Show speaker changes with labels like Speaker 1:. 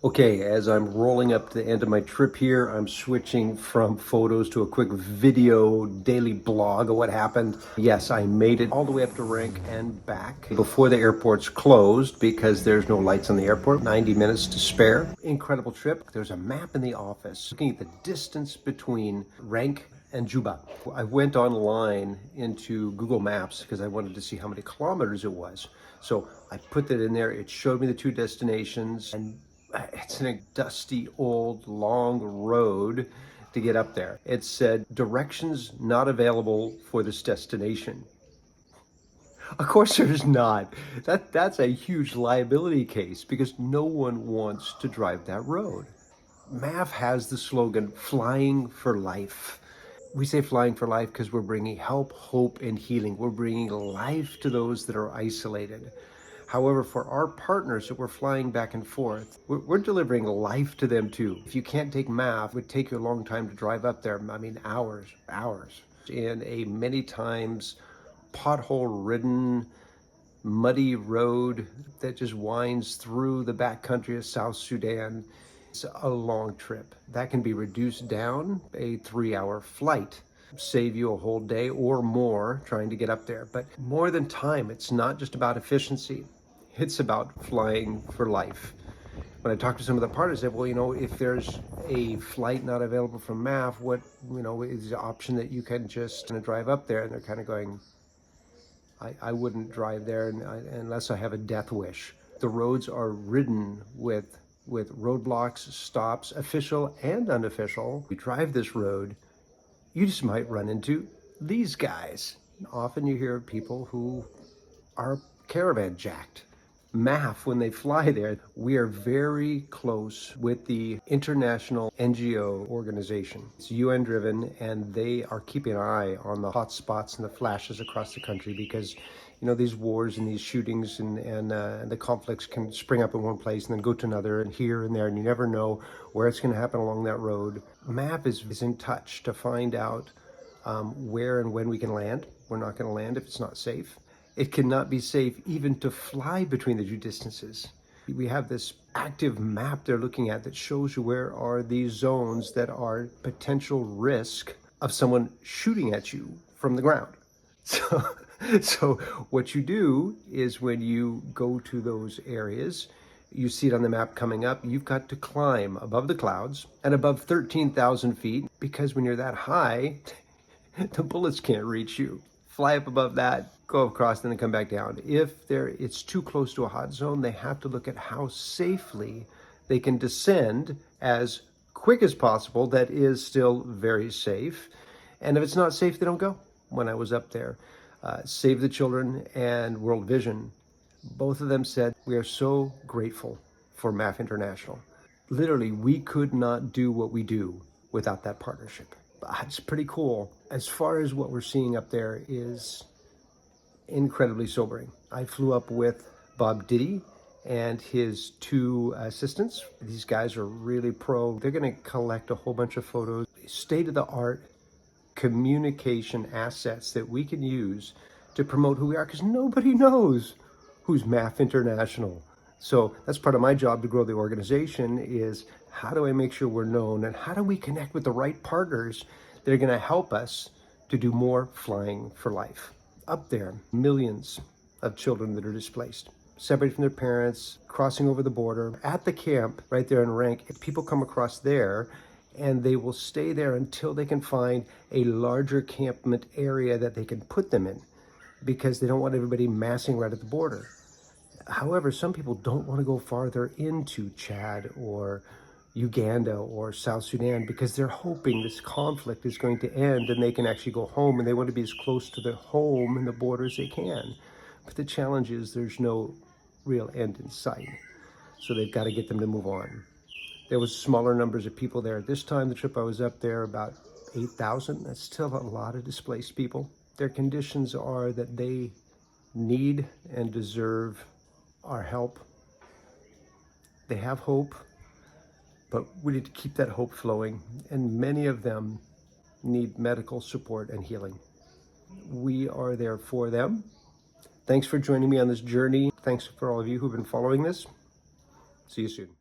Speaker 1: Okay, as I'm rolling up to the end of my trip here, I'm switching from photos to a quick video daily blog of what happened. Yes, I made it all the way up to Rank and back before the airport's closed because there's no lights on the airport. 90 minutes to spare. Incredible trip. There's a map in the office looking at the distance between Rank and Juba. I went online into Google Maps because I wanted to see how many kilometers it was. So I put that in there. It showed me the two destinations, and it's in a dusty, old, long road to get up there. It said, directions not available for this destination. Of course there's not. That's a huge liability case because no one wants to drive that road. MAF has the slogan, flying for life. We say flying for life because we're bringing help, hope, and healing. We're bringing life to those that are isolated. However, for our partners that we're flying back and forth, we're delivering life to them too. If you can't take MAF, it would take you a long time to drive up there. I mean, hours. In a many times pothole-ridden, muddy road that just winds through the backcountry of South Sudan. It's a long trip. That can be reduced down a 3-hour flight. Save you a whole day or more trying to get up there. But more than time, it's not just about efficiency. It's about flying for life. When I talk to some of the partners, I said, well, if there's a flight not available from MAF, what, is the option that you can just drive up there? And they're kind of going, I wouldn't drive there unless I have a death wish. The roads are ridden with roadblocks, stops, official and unofficial. You drive this road, you just might run into these guys. Often you hear of people who are caravan jacked. MAF, when they fly there, we are very close with the international NGO organization. It's UN driven, and they are keeping an eye on the hot spots and the flashes across the country because these wars and these shootings and the conflicts can spring up in one place and then go to another and here and there, and you never know where it's going to happen along that road. MAF is in touch to find out where and when we can land. We're not going to land if it's not safe. It cannot be safe even to fly between the two distances. We have this active map they're looking at that shows you where are these zones that are potential risk of someone shooting at you from the ground. So what you do is when you go to those areas, you see it on the map coming up, you've got to climb above the clouds and above 13,000 feet because when you're that high, the bullets can't reach you. Fly up above that, go across, and then come back down. If it's too close to a hot zone, they have to look at how safely they can descend as quick as possible. That is still very safe. And if it's not safe, they don't go. When I was up there, Save the Children and World Vision, both of them said, we are so grateful for MAF International. Literally, we could not do what we do without that partnership. It's pretty cool. As far as what we're seeing up there is incredibly sobering. I flew up with Bob Diddy and his two assistants. These guys are really pro. They're going to collect a whole bunch of photos, state-of-the-art communication assets that we can use to promote who we are, because nobody knows who's MAF International. So that's part of my job to grow the organization is how do I make sure we're known and how do we connect with the right partners that are going to help us to do more flying for life. Up there, millions of children that are displaced, separated from their parents, crossing over the border. At the camp right there in Rank, people come across there and they will stay there until they can find a larger campment area that they can put them in because they don't want everybody massing right at the border. However, some people don't want to go farther into Chad or Uganda or South Sudan because they're hoping this conflict is going to end and they can actually go home, and they want to be as close to the home and the border as they can. But the challenge is there's no real end in sight. So they've got to get them to move on. There was smaller numbers of people there. This time, the trip I was up there, about 8,000. That's still a lot of displaced people. Their conditions are that they need and deserve our help. They have hope, but we need to keep that hope flowing. And many of them need medical support and healing. We are there for them. Thanks for joining me on this journey. Thanks for all of you who've been following this. See you soon.